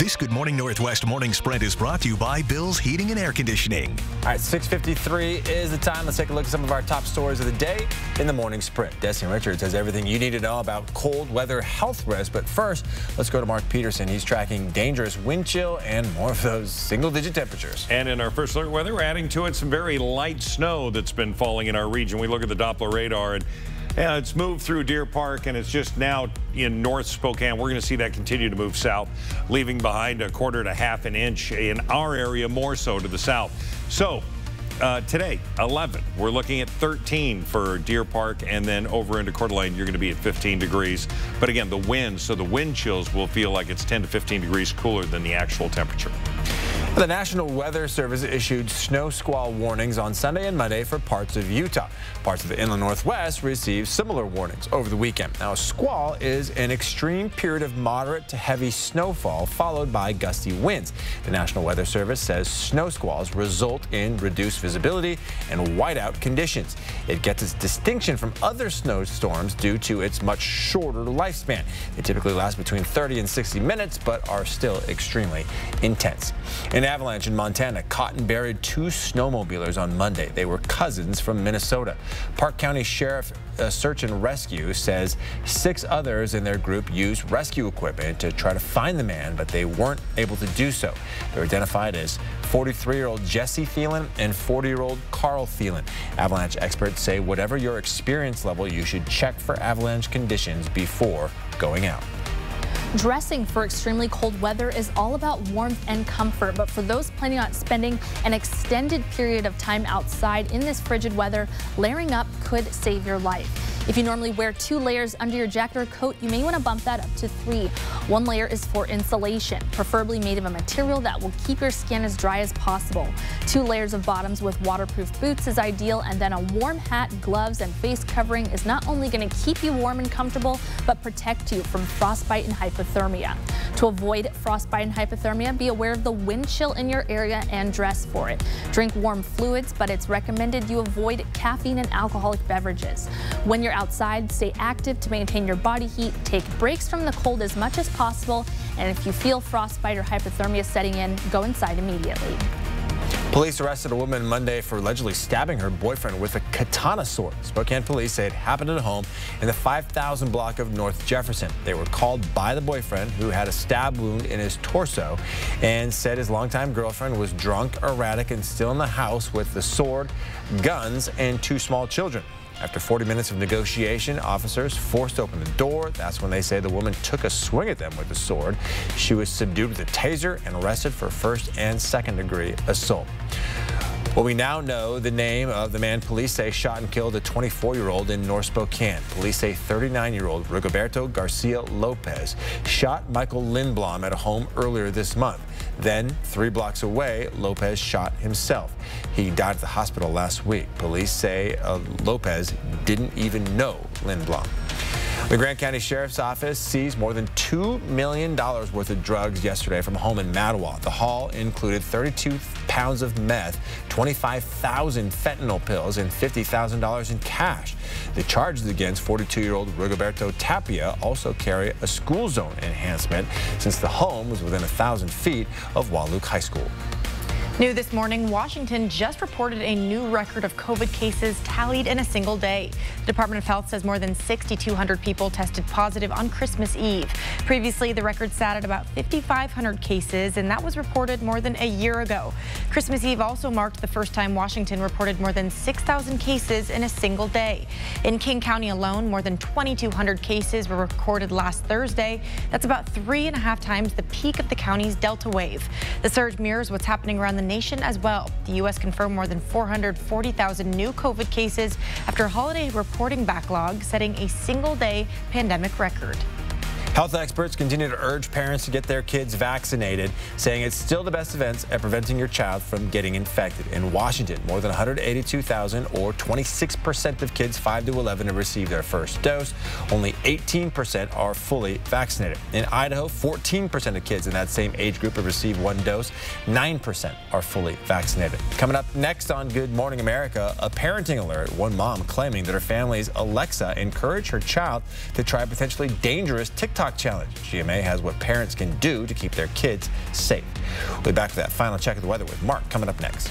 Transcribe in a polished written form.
This Good Morning Northwest morning spread is brought to you by Bill's Heating and Air Conditioning. All right, 6:53 is the time. Let's take a look at some of our top stories of the day in the morning sprint. Destiny Richards has everything you need to know about cold weather health risks. But first, let's go to Mark Peterson. He's tracking dangerous wind chill and more of those single-digit temperatures. And in our first look at weather, we're adding to it some very light snow that's been falling in our region. We look at the Doppler radar, and it's moved through Deer Park, and it's just now in North Spokane. We're going to see that continue to move south, leaving behind a quarter to half an inch in our area, more so to the south. So today, 11. We're looking at 13 for Deer Park, and then over into Coeur d'Alene, you're going to be at 15 degrees. But again, the wind, so the wind chills will feel like it's 10 to 15 degrees cooler than the actual temperature. The National Weather Service issued snow squall warnings on Sunday and Monday for parts of Utah. Parts of the inland Northwest received similar warnings over the weekend. Now, a squall is an extreme period of moderate to heavy snowfall followed by gusty winds. The National Weather Service says snow squalls result in reduced visibility and whiteout conditions. It gets its distinction from other snowstorms due to its much shorter lifespan. They typically last between 30 and 60 minutes, but are still extremely intense. An avalanche in Montana caught and buried two snowmobilers on Monday. They were cousins from Minnesota. Park County Sheriff Search and Rescue says 6 others in their group used rescue equipment to try to find the man, but they weren't able to do so. They're identified as 43-year-old Jesse Thielen and 40-year-old Carl Thielen. Avalanche experts say whatever your experience level, you should check for avalanche conditions before going out. Dressing for extremely cold weather is all about warmth and comfort, but for those planning on spending an extended period of time outside in this frigid weather, layering up could save your life. If you normally wear 2 layers under your jacket or coat, you may want to bump that up to 3. 1 layer is for insulation, preferably made of a material that will keep your skin as dry as possible. 2 layers of bottoms with waterproof boots is ideal, and then a warm hat, gloves, and face covering is not only going to keep you warm and comfortable, but protect you from frostbite and hypothermia. To avoid frostbite and hypothermia, be aware of the wind chill in your area and dress for it. Drink warm fluids, but it's recommended you avoid caffeine and alcoholic beverages. When you're outside, stay active to maintain your body heat, take breaks from the cold as much as possible, and if you feel frostbite or hypothermia setting in, go inside immediately. Police arrested a woman Monday for allegedly stabbing her boyfriend with a katana sword. Spokane police say it happened at a home in the 5000 block of North Jefferson. They were called by the boyfriend, who had a stab wound in his torso, and said his longtime girlfriend was drunk, erratic, and still in the house with the sword, guns, and 2 small children. After 40 minutes of negotiation, officers forced open the door. That's when they say the woman took a swing at them with the sword. She was subdued with a taser and arrested for 1st and 2nd degree assault. Well, we now know the name of the man police say shot and killed a 24-year-old in North Spokane. Police say 39-year-old Rigoberto Garcia Lopez shot Michael Lindblom at a home earlier this month. Then, 3 blocks away, Lopez shot himself. He died at the hospital last week. Police say Lopez didn't even know Lindblom. The Grant County Sheriff's Office seized more than $2 million worth of drugs yesterday from a home in Mattawa. The haul included 32 pounds of meth, 25,000 fentanyl pills, and $50,000 in cash. The charges against 42-year-old Rigoberto Tapia also carry a school zone enhancement, since the home was within 1,000 feet of Wahluke High School. New this morning, Washington just reported a new record of COVID cases tallied in a single day. The Department of Health says more than 6,200 people tested positive on Christmas Eve. Previously, the record sat at about 5,500 cases, and that was reported more than a year ago. Christmas Eve also marked the first time Washington reported more than 6,000 cases in a single day. In King County alone, more than 2,200 cases were recorded last Thursday. That's about 3.5 times the peak of the county's Delta wave. The surge mirrors what's happening around the nation as well. The U.S. confirmed more than 440,000 new COVID cases after a holiday reporting backlog, setting a single-day pandemic record. Health experts continue to urge parents to get their kids vaccinated, saying it's still the best defense at preventing your child from getting infected. In Washington, more than 182,000, or 26% of kids 5 to 11 have received their first dose. Only 18% are fully vaccinated. In Idaho, 14% of kids in that same age group have received 1 dose. 9% are fully vaccinated. Coming up next on Good Morning America, a parenting alert. One mom claiming that her family's Alexa encouraged her child to try potentially dangerous TikTok TikTok challenge. GMA has what parents can do to keep their kids safe. We'll be back to that final check of the weather with Mark coming up next.